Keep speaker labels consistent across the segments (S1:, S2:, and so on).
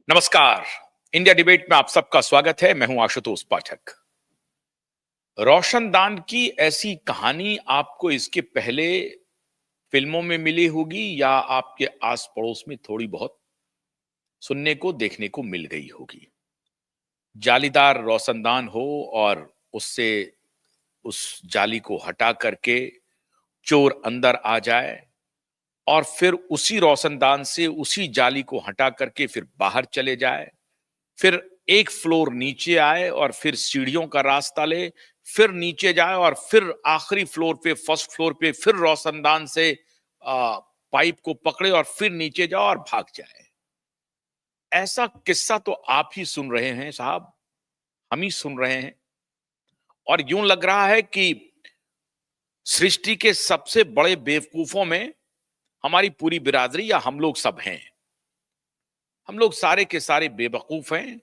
S1: नमस्कार। India debate में आप सबका स्वागत है। मैं हूं आशुतोष पाठक। रोशनदान की ऐसी कहानी आपको इसके पहले फिल्मों में मिली होगी या आपके आस पड़ोस में थोड़ी बहुत सुनने को देखने को मिल गई होगी। जालीदार रोशनदान हो और उससे उस जाली को हटा करके चोर अंदर आ जाए और फिर उसी रोशनदान से उसी जाली को हटा करके फिर बाहर चले जाए, फिर एक फ्लोर नीचे आए और फिर सीढ़ियों का रास्ता ले, फिर नीचे जाए और फिर आखिरी फ्लोर पे फर्स्ट फ्लोर पे फिर रोशनदान से पाइप को पकड़े और फिर नीचे जाओ और भाग जाए। ऐसा किस्सा तो आप ही सुन रहे हैं साहब, हम ही सुन रहे हैं। और यूं लग रहा है कि सृष्टि के सबसे बड़े बेवकूफों में हमारी पूरी बिरादरी या हम लोग सब हैं। हम लोग सारे के सारे बेवकूफ हैं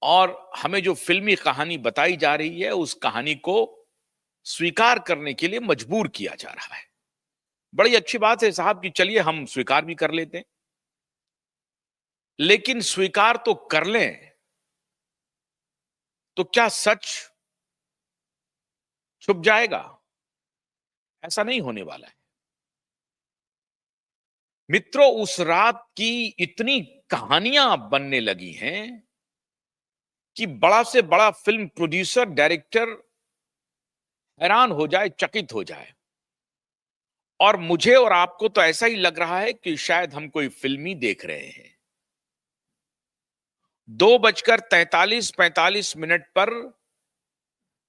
S1: और हमें जो फिल्मी कहानी बताई जा रही है उस कहानी को स्वीकार करने के लिए मजबूर किया जा रहा है। बड़ी अच्छी बात है साहब कि चलिए हम स्वीकार भी कर लेते हैं, लेकिन स्वीकार तो कर लें तो क्या सच छुप जाएगा? ऐसा नहीं होने वाला है मित्रों। उस रात की इतनी कहानियां बनने लगी हैं कि बड़ा से बड़ा फिल्म प्रोड्यूसर डायरेक्टर हैरान हो जाए, चकित हो जाए। और मुझे और आपको तो ऐसा ही लग रहा है कि शायद हम कोई फिल्म ही देख रहे हैं। 2:43 पर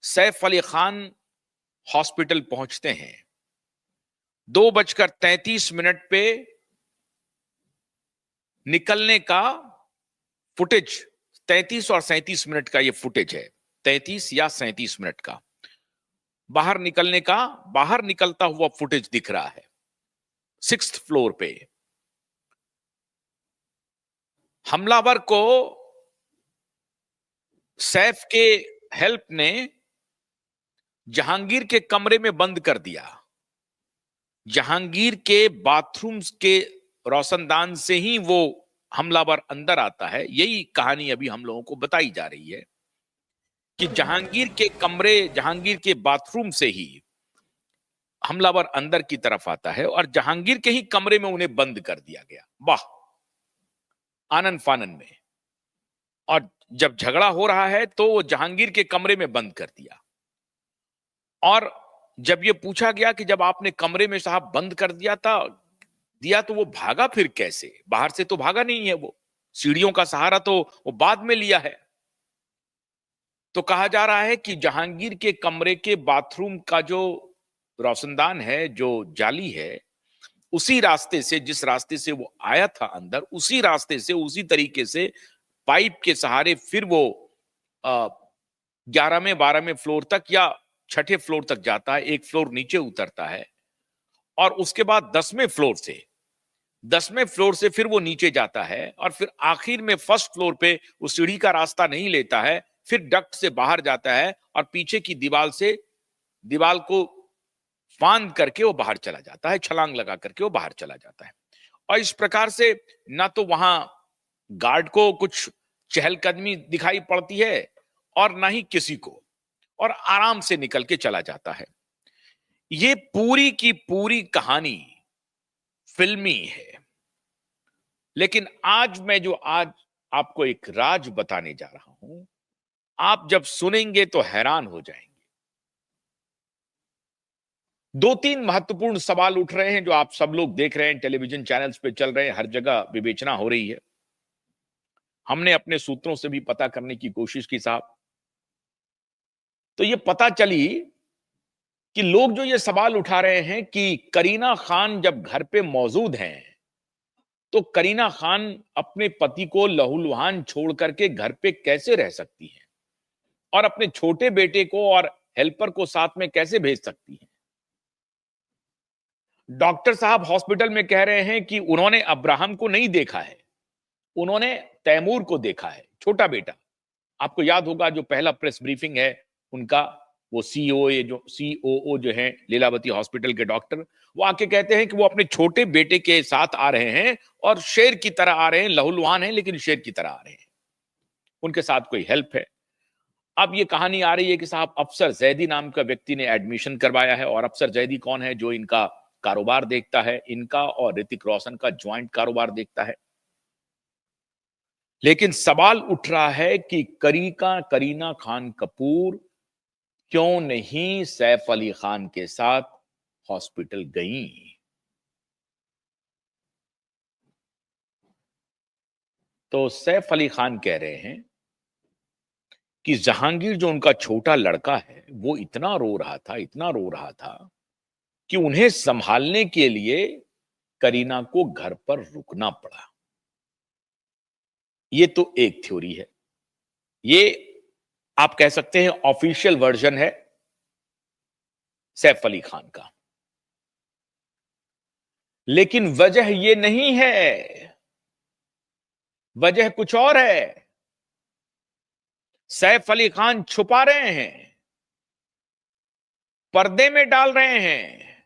S1: सैफ अली खान हॉस्पिटल पहुंचते हैं। 2:33 पे निकलने का फुटेज, 33 और 37 का ये फुटेज है, 33 या 37 का बाहर निकलने का, बाहर निकलता हुआ फुटेज दिख रहा है 6th फ्लोर पे। हमलावर को सैफ के हेल्प ने जहांगीर के कमरे में बंद कर दिया। जहांगीर के बाथरूम के रोशनदान से ही वो हमलावर अंदर आता है। यही कहानी अभी हम लोगों को बताई जा रही है कि जहांगीर के कमरे, जहांगीर के बाथरूम से ही हमलावर अंदर की तरफ आता है और जहांगीर के ही कमरे में उन्हें बंद कर दिया गया। वाह, आनन फानन में। और जब झगड़ा हो रहा है तो वो जहांगीर के कमरे में बंद कर दिया। और जब ये पूछा गया कि जब आपने कमरे में साहब बंद कर दिया तो वो भागा फिर कैसे? बाहर से तो भागा नहीं है, वो सीढ़ियों का सहारा तो वो बाद में लिया है। तो कहा जा रहा है कि जहांगीर के कमरे के बाथरूम का जो रोशनदान है, जो जाली है, उसी रास्ते से, जिस रास्ते से वो आया था अंदर, उसी रास्ते से, उसी तरीके से पाइप के सहारे फिर वो 11वें 12वें फ्लोर तक या 6ठे फ्लोर तक जाता है। एक फ्लोर नीचे उतरता है और उसके बाद 10वें फ्लोर से फिर वो नीचे जाता है और फिर आखिर में फर्स्ट फ्लोर पे वो सीढ़ी का रास्ता नहीं लेता है, फिर डक्ट से बाहर जाता है और पीछे की दीवार को फांद करके वो बाहर चला जाता है, छलांग लगा करके वो बाहर चला जाता है। और इस प्रकार से ना तो वहां गार्ड को कुछ चहलकदमी दिखाई पड़ती है और ना ही किसी को, और आराम से निकल के चला जाता है। ये पूरी की पूरी कहानी फिल्मी है। लेकिन आज आपको एक राज बताने जा रहा हूं। आप जब सुनेंगे तो हैरान हो जाएंगे। 2-3 महत्वपूर्ण सवाल उठ रहे हैं जो आप सब लोग देख रहे हैं, टेलीविजन चैनल्स पे चल रहे हैं, हर जगह विवेचना हो रही है। हमने अपने सूत्रों से भी पता करने की कोशिश की साहब, तो ये पता चली कि लोग जो ये सवाल उठा रहे हैं कि करीना खान जब घर पे मौजूद हैं तो करीना खान अपने पति को लहूलुहान छोड़ करके घर पे कैसे रह सकती हैं और अपने छोटे बेटे को और हेल्पर को साथ में कैसे भेज सकती हैं। डॉक्टर साहब हॉस्पिटल में कह रहे हैं कि उन्होंने अब्राहम को नहीं देखा है, उन्होंने तैमूर को देखा है, छोटा बेटा। आपको याद होगा जो पहला प्रेस ब्रीफिंग है उनका, वो सीओओ जो हैं लीलावती हॉस्पिटल के डॉक्टर, वो आके कहते हैं कि वो अपने छोटे बेटे के साथ आ रहे हैं और शेर की तरह आ रहे हैं, लहूलुहान हैं लेकिन शेर की तरह आ रहे हैं, उनके साथ कोई हेल्प है। अब ये कहानी आ रही है कि साहब अफसर जैदी नाम का व्यक्ति ने एडमिशन करवाया है, और अफसर जैदी कौन है? जो इनका कारोबार देखता है, इनका और ऋतिक रोशन का ज्वाइंट कारोबार देखता है। लेकिन सवाल उठ रहा है कि करीना खान कपूर क्यों नहीं सैफ अली खान के साथ हॉस्पिटल गई? तो सैफ अली खान कह रहे हैं कि जहांगीर जो उनका छोटा लड़का है वो इतना रो रहा था, इतना रो रहा था कि उन्हें संभालने के लिए करीना को घर पर रुकना पड़ा। ये तो एक थ्योरी है, ये आप कह सकते हैं ऑफिशियल वर्जन है सैफ अली खान का। लेकिन वजह ये नहीं है, वजह कुछ और है। सैफ अली खान छुपा रहे हैं, पर्दे में डाल रहे हैं,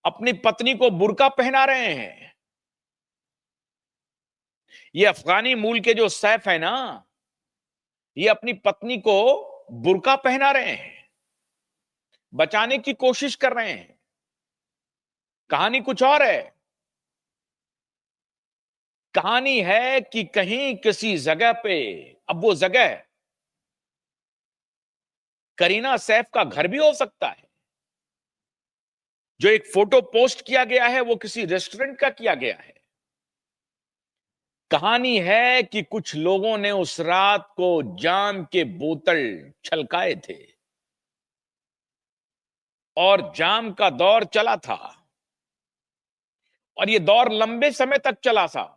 S1: अपनी पत्नी को बुर्का पहना रहे हैं। ये अफगानी मूल के जो सैफ है ना, ये अपनी पत्नी को बुर्का पहना रहे हैं, बचाने की कोशिश कर रहे हैं। कहानी कुछ और है। कहानी है कि कहीं किसी जगह पे, अब वो जगह करीना सैफ का घर भी हो सकता है। जो एक फोटो पोस्ट किया गया है वो किसी रेस्टोरेंट का किया गया है। कहानी है कि कुछ लोगों ने उस रात को जाम के बोतल छलकाए थे और जाम का दौर चला था, और ये दौर लंबे समय तक चला था।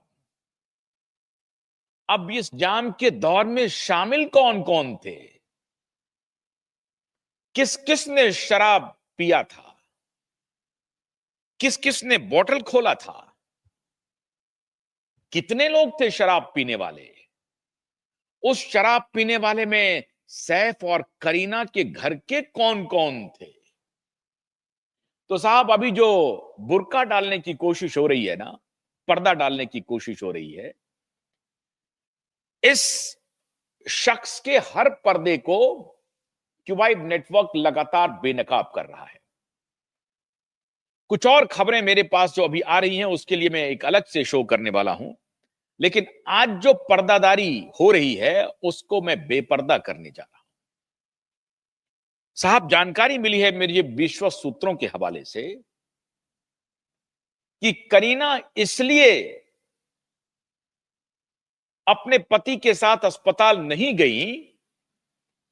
S1: अब इस जाम के दौर में शामिल कौन कौन थे? किस किस ने शराब पिया था? किस किस ने बोतल खोला था? कितने लोग थे शराब पीने वाले? उस शराब पीने वाले में सैफ और करीना के घर के कौन कौन थे? तो साहब अभी जो बुर्का डालने की कोशिश हो रही है ना, पर्दा डालने की कोशिश हो रही है, इस शख्स के हर पर्दे को क्यूबाइड नेटवर्क लगातार बेनकाब कर रहा है। कुछ और खबरें मेरे पास जो अभी आ रही हैं उसके लिए मैं एक अलग से शो करने वाला हूं, लेकिन आज जो पर्दादारी हो रही है उसको मैं बेपर्दा करने जा रहा हूं। साहब जानकारी मिली है मेरे विश्वस्त सूत्रों के हवाले से कि करीना इसलिए अपने पति के साथ अस्पताल नहीं गई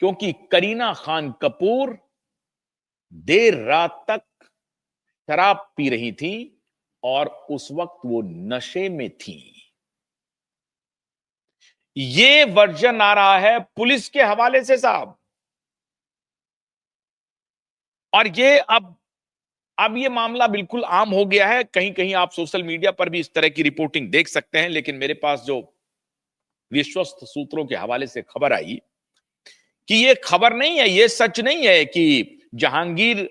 S1: क्योंकि करीना खान कपूर देर रात तक शराब पी रही थी और उस वक्त वो नशे में थी। ये वर्जन आ रहा है पुलिस के हवाले से साहब, और ये अब ये मामला बिल्कुल आम हो गया है। कहीं कहीं आप सोशल मीडिया पर भी इस तरह की रिपोर्टिंग देख सकते हैं, लेकिन मेरे पास जो विश्वस्त सूत्रों के हवाले से खबर आई कि ये खबर नहीं है, ये सच नहीं है कि जहांगीर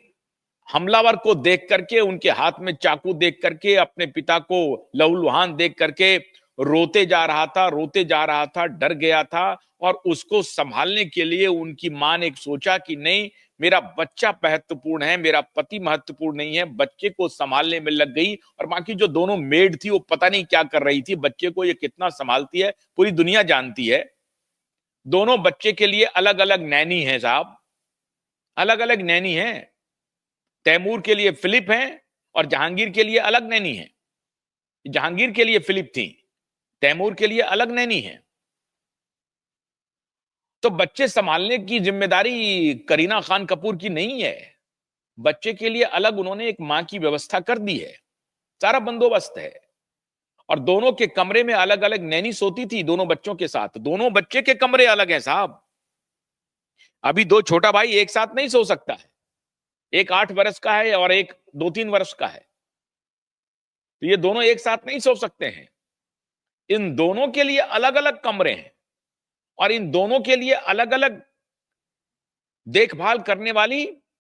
S1: हमलावर को देख करके, उनके हाथ में चाकू देख करके, अपने पिता को लहूलुहान देख करके रोते जा रहा था, रोते जा रहा था, डर गया था, और उसको संभालने के लिए उनकी मां ने सोचा कि नहीं, मेरा बच्चा महत्वपूर्ण है, मेरा पति महत्वपूर्ण नहीं है। बच्चे को संभालने में लग गई, और बाकी जो दोनों मेड थी वो पता नहीं क्या कर रही थी। बच्चे को ये कितना संभालती है पूरी दुनिया जानती है। दोनों बच्चे के लिए अलग अलग नैनी है साहब, अलग अलग नैनी है। तैमूर के लिए फिलिप है और जहांगीर के लिए अलग नैनी है। जहांगीर के लिए फिलिप थी, तैमूर के लिए अलग नैनी है। तो बच्चे संभालने की जिम्मेदारी करीना खान कपूर की नहीं है। बच्चे के लिए अलग उन्होंने एक मां की व्यवस्था कर दी है, सारा बंदोबस्त है। और दोनों के कमरे में अलग अलग नैनी सोती थी दोनों बच्चों के साथ। दोनों बच्चे के कमरे अलग हैं साहब। अभी दो छोटा भाई एक साथ नहीं सो सकता है, एक 8 वर्ष का है और एक 2-3 वर्ष का है, तो ये दोनों एक साथ नहीं सो सकते हैं। इन दोनों के लिए अलग अलग कमरे हैं और इन दोनों के लिए अलग अलग देखभाल करने वाली